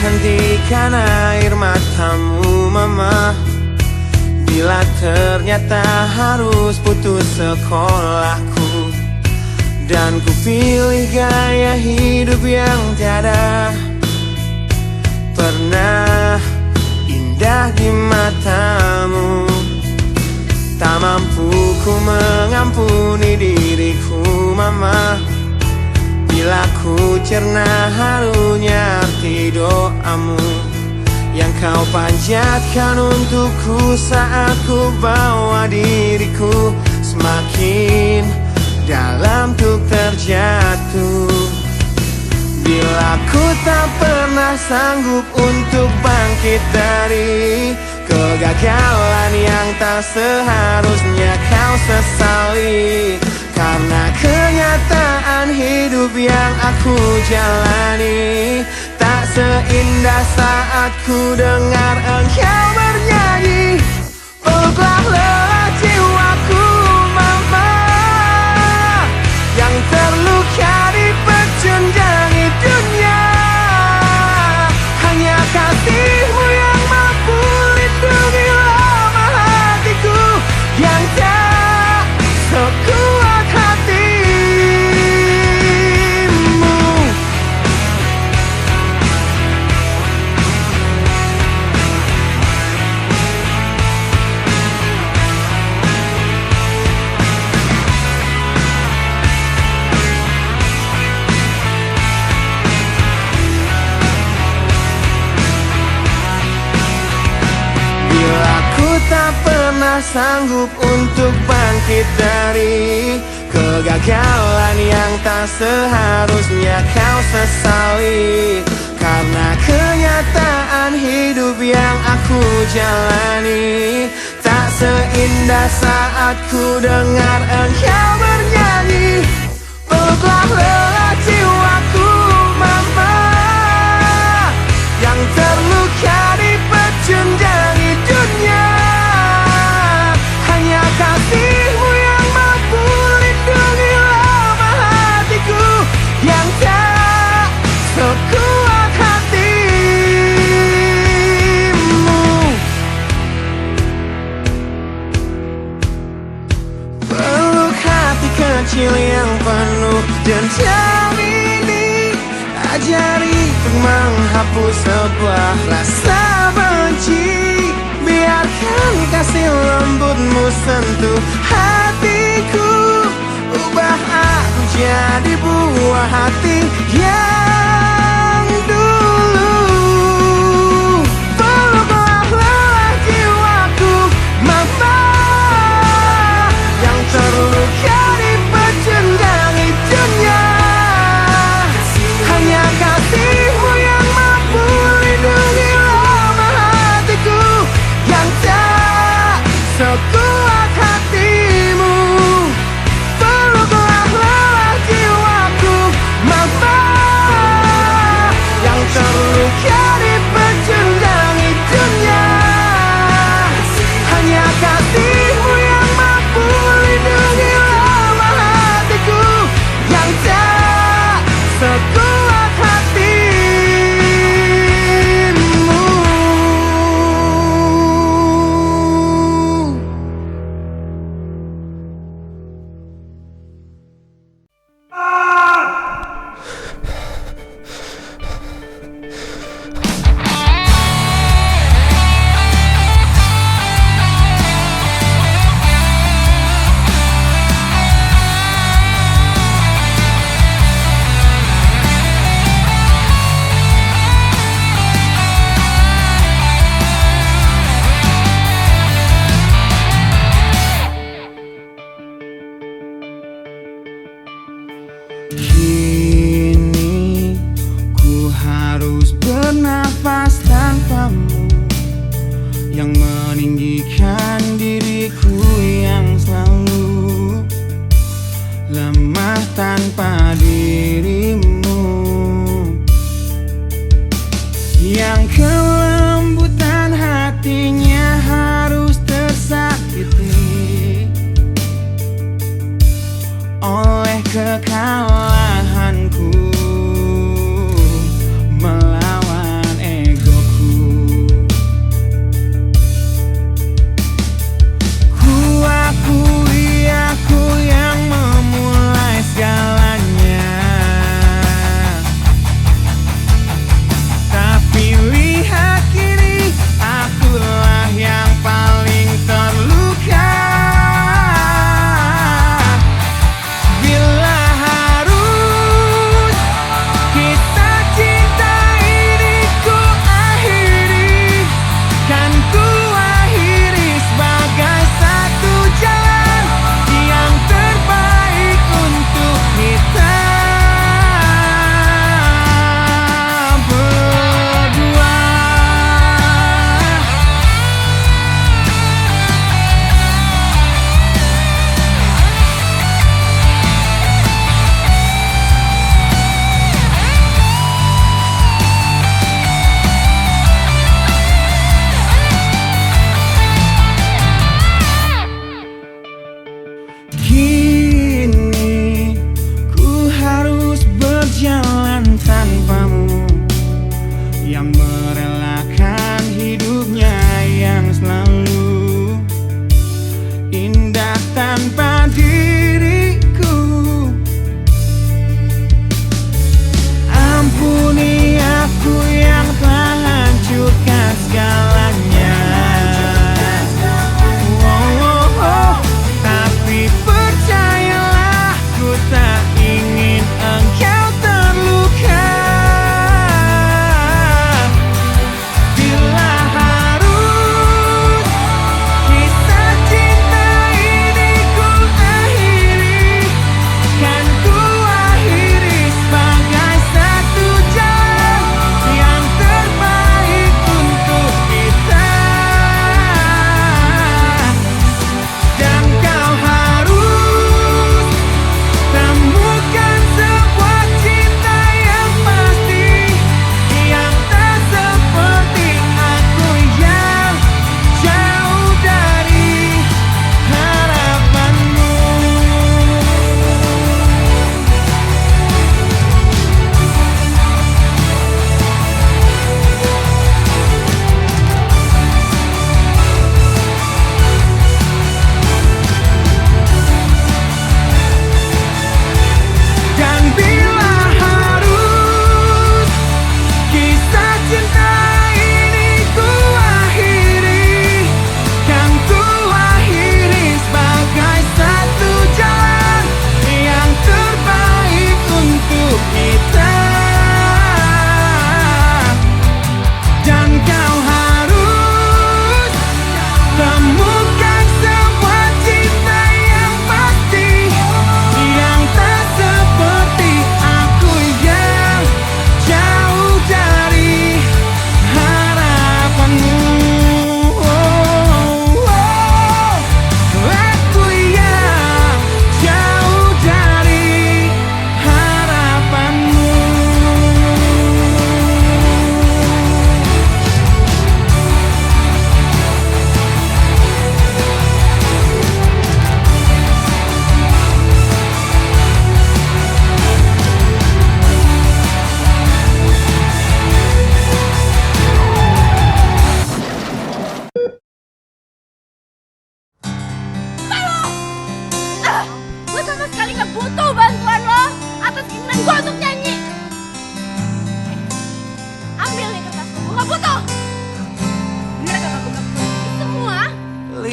hentikan air matamu mama. Bila ternyata harus putus sekolahku, dan ku pilih gaya hidup yang tiada pernah indah di matamu. Tak mampu ku mengampuni diriku mama, bila ku cerna harunya arti doamu yang kau panjatkan untukku saat ku bawa diriku semakin dalam untuk terjatuh. Bila ku tak pernah sanggup untuk bangkit dari kegagalan yang tak seharusnya kau sesali, karena kenyataan hidup yang aku jalani tak seindah saat ku dengar engkau bernyanyi. Peluklah lelah jiwaku mama, yang terluka di pecundangi dunia. Hanya kasihmu yang mampu lindungi lemah hatiku yang tak sekuat hatimu. Bila ku tak pernah sanggup untuk bangkit dari kegagalan yang tak seharusnya kau sesali, karena kenyataan hidup yang aku jalani tak seindah saat ku dengar engkau bernyanyi. Peluklah lelah jiwaku mama, yang terluka di pecundangi dunia. Hanya kasihmu yang mampu lindungi lemah hatiku yang tak sekuat hatimu. Peluk hati kecil yang penuh dendam ini, ajari untuk menghapus sebuah rasa benci. Biarkan kasih lembutmu sentuh hatiku, ubah aku jadi buah hati yang dulu. Peluklah lelah jiwaku mama, yang terluka di pecundangi dunia. Hanya kasihmu yang mampu lindungi lemah hatiku yang tak sekuat hatimu. Peluklah lelah jiwaku mama, yang terluka di pecundangi dunia. Hanya kasihmu yang mampu lindungi lemah hatiku yang tak sekuat hatimu. Kini ku harus bernafas tanpamu, yang meninggikan diriku yang selalu lemah tanpa dirimu, yang kelembutan hatinya harus tersakiti oleh kekalahanku melawan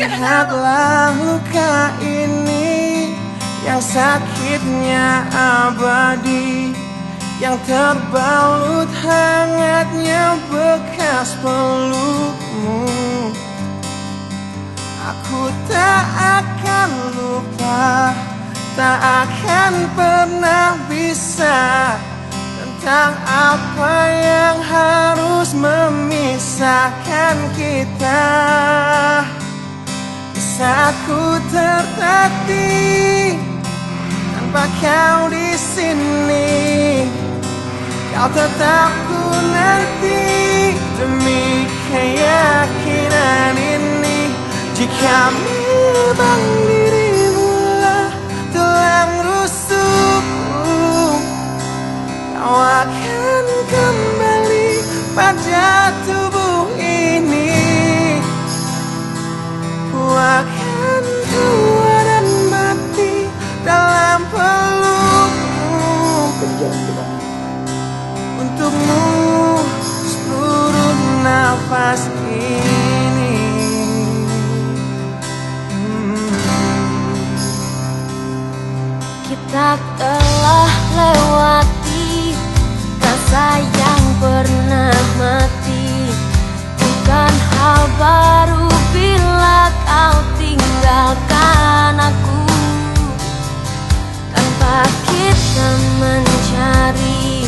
Lihatlah luka ini yang sakitnya abadi, yang terbalut hangatnya bekas pelukmu. Aku tak akan lupa, tak akan pernah bisa tentang apa yang harus memisahkan kita. Di saat ku tertatih tanpa kau di sini, kau tetap ku nanti demi keyakinan ini. Jika memang dirimu lah tulang rusukku, kau akan kembali pada tubuh ini. Ku akan tua dan mati dalam pelukmu. Untukmu seluruh nafas ini. Kita telah lewati rasa yang pernah mati. Bukan hal baru bila kau tinggalkan aku, tanpa kita mencari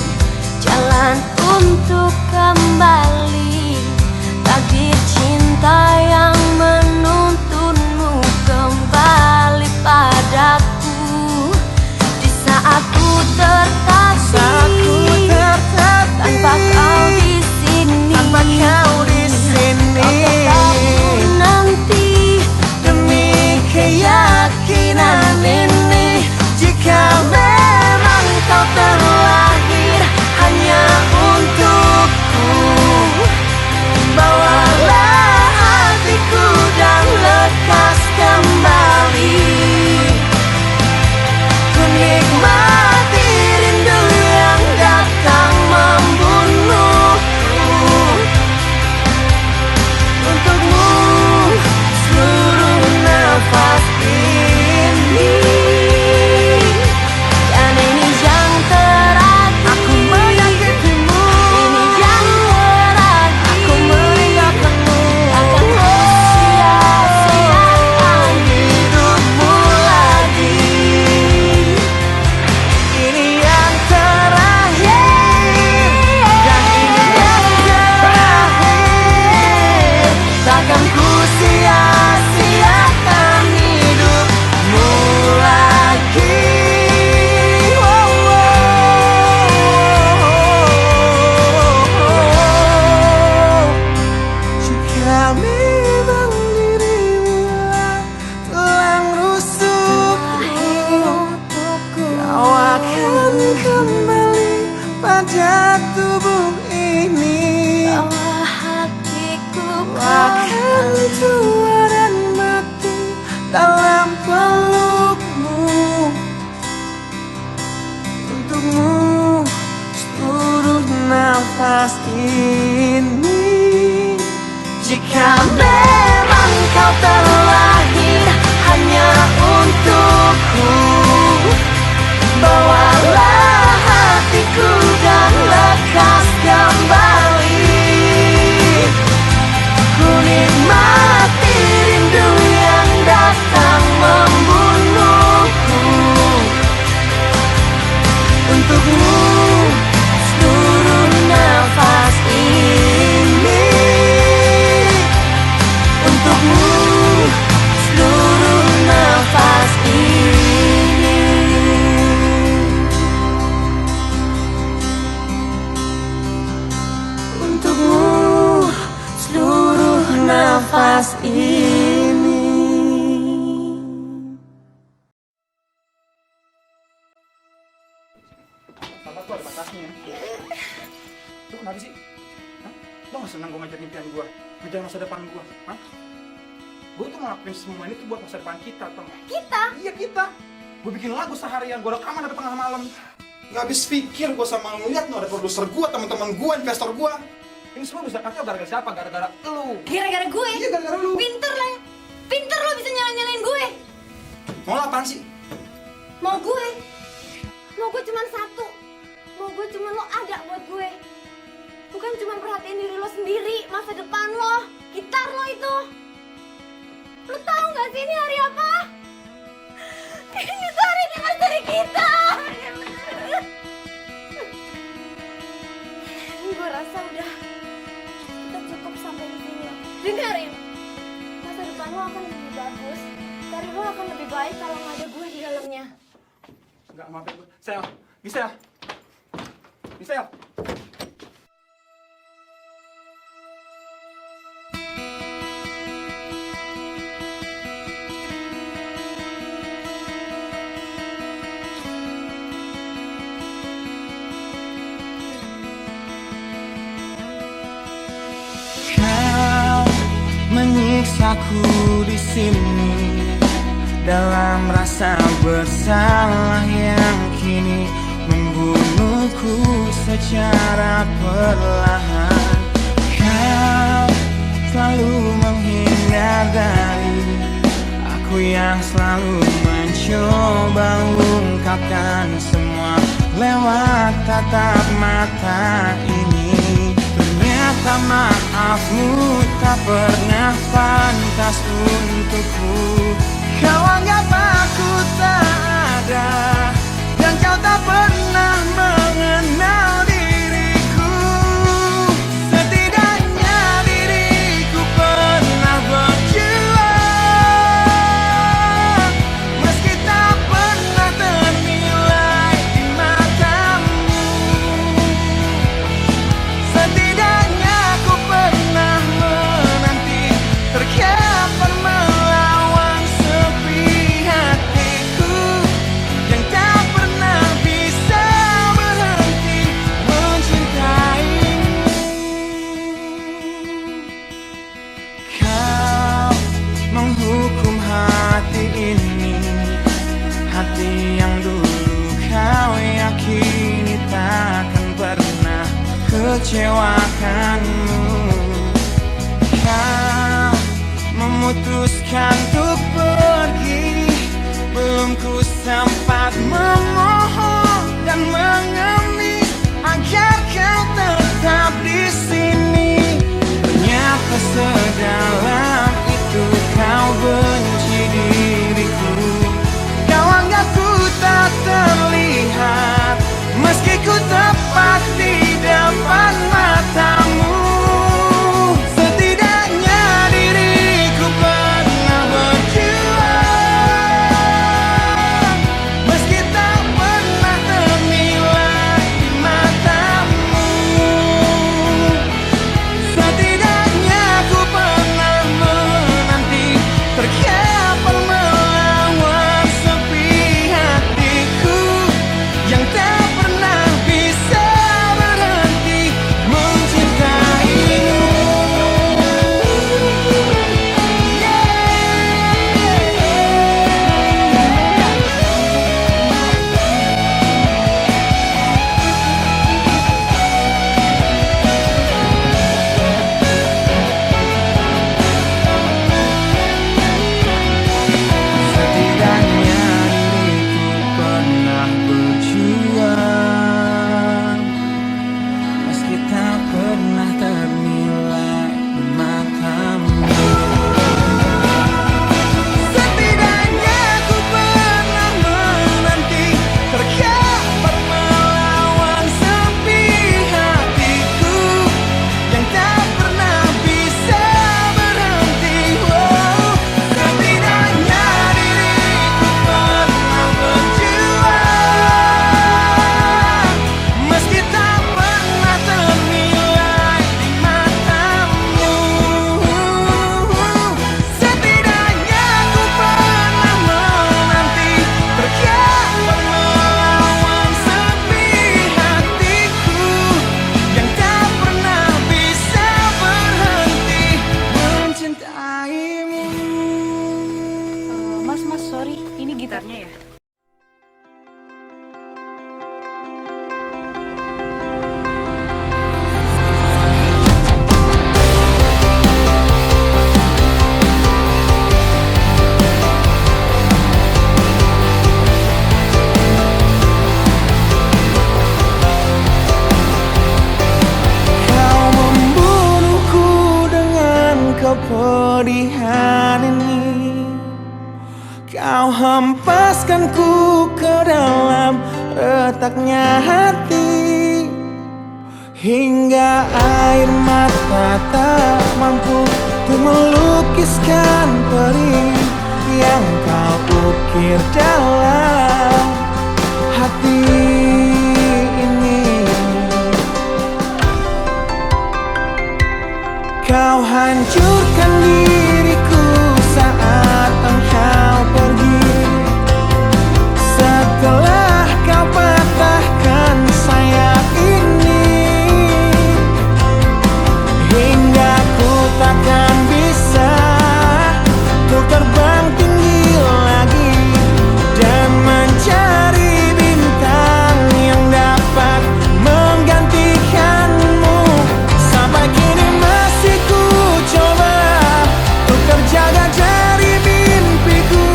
jalan untuk kembali. Takdir cinta yang menuntunmu kembali padaku. Di saat ku tertatih tanpa kau di sini, kau tetap ku nanti demi keyakinan ini. Jika memang kau terlahir hanya untukku, bawalah hatiku dan lekas kembali. Ku nikmati rindu yang datang membunuhku. Untukmu seluruh nafas ini. Dan ini yang terakhir, aku menyakitimu. Ini yang terakhir, aku meninggalkanmu. Akan sia-siakan hidupmu lagi. Ini yang terakhir, dan ini yang terakhir. Takkan ku sia-siakan hidupmu lagi. Jika memang dirimu lah tulang rusukku, kau akan kembali pada tubuh ini. Bawa hatiku Ku akan tua dan mati dalam pelukmu. Untukmu seluruh nafas ini. Jika memang kau terlahir hanya untukku, bawalah hatiku dan lekas kembali. Ku nikmati rindu yang datang membunuhku. Untukmu seluruh nafas ini. Untukmu seluruh nafas ini. Untukmu seluruh nafas ini. Sabar tuh ada batasnya. Lu kenapa sih? Hah? Lu gak senang gue ngejar impian gue? Ngejar masa depan gue? Hah? Gue tuh ngelakuin semua ini tuh buat masa depan kita, tau gak? Kita? Iya kita. Gue bikin lagu seharian, gue rekaman sampai tengah malam. Gak habis pikir gue sama ngeliat no, ada produser gue, teman-teman gue, investor gue. Ini semua bisa kacau gara-gara siapa? Gara-gara lu. Gara-gara gue? Iya gara-gara lu. Pinter lah. Pinter Mau lo apaan sih? Mau gue cuma satu. Mau gue cuma lo ada buat gue. Bukan cuma perhatiin diri lo sendiri, masa depan lo, gitar lo itu. Lo tahu nggak sih ini hari apa? Ini tuh hari dimas dari kita. Gue rasa udah kita cukup sampai di sini. Dengerin, masa depan lo akan lebih bagus. Karir lo akan lebih baik kalau nggak ada gue di dalamnya. Enggak, maafin gue. Sel, Gisel. Gisel. Kau menyiksaku di sini dalam rasa bersalah yang kini membunuhku secara perlahan. Kau selalu menghindar dari aku yang selalu mencoba ungkapkan semua lewat tatap mata ini. Ternyata maafmu tak pernah pantas untukku. Kau anggap aku tak ada, dan kau tak pernah mengenal diriku. Setidaknya diriku pernah berjuang, meski tak pernah ternilai di matamu. Setidaknya aku pernah menanti, terkapan melawan sepi hatiku yang tak pernah bisa berhenti mencintaimu. Kau menghukum hati ini, hati yang dulu kau yakini takkan pernah kecewakanmu. Kau memutuskan untuk pergi, belum ku sempat memohon dan mengemis agar kau tetap di sini. Ternyata sedalam itu kau benci diriku. Kau anggap ku tak terlihat, meski ku tepat di depan matamu. Setidaknya diriku pernah kepedihan ini. Kau hempaskan ku ke dalam retaknya hati, hingga air mata tak mampu untuk melukiskan perih yang kau ukir dalam hati ini. Kau hancurkan diriku saat engkau pergi, setelah kau patahkan sayap ini, hingga ku takkan bisa untuk terbang tinggi lagi dan mencari bintang yang dapat menggantikanmu. Sampai kini masih ku coba untuk terjaga dari mimpiku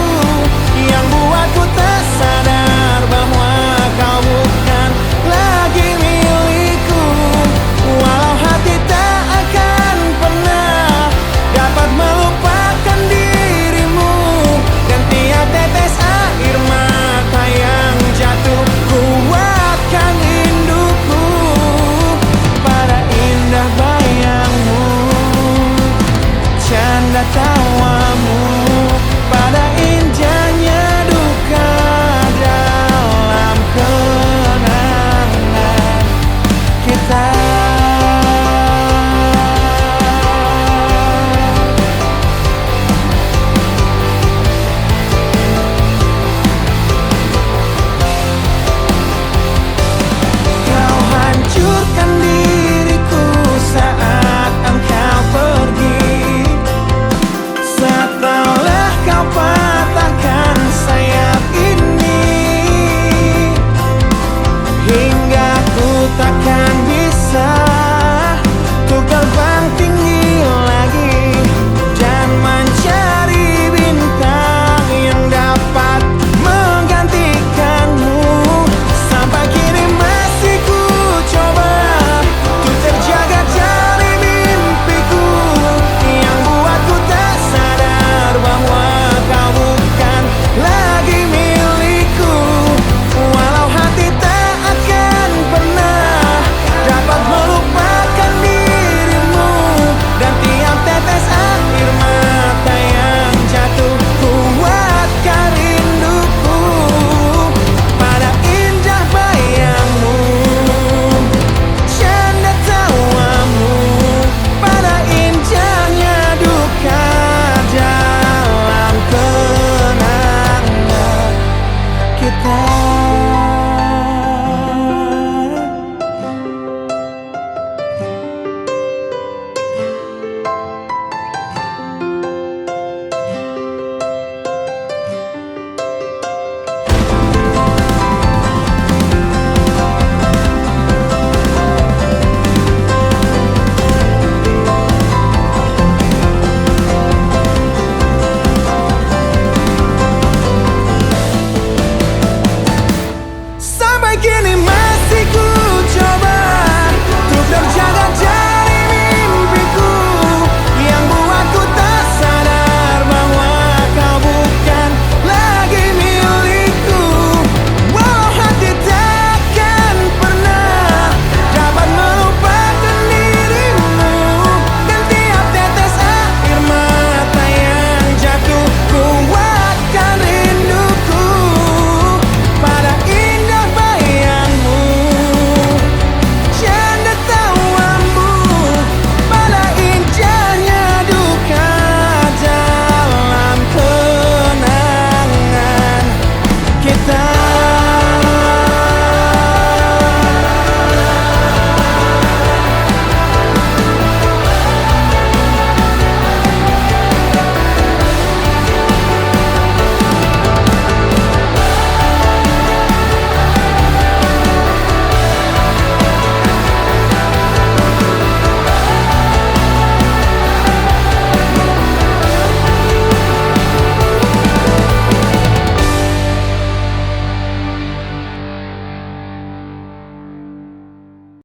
yang buatku tersadar bahwa kau bukan lagi milikku. Walau hati tak akan pernah dapat melupakan dirimu, dan tiap tetes air mata yang jatuh kuatkan rinduku pada indah bayangmu, canda tawamu.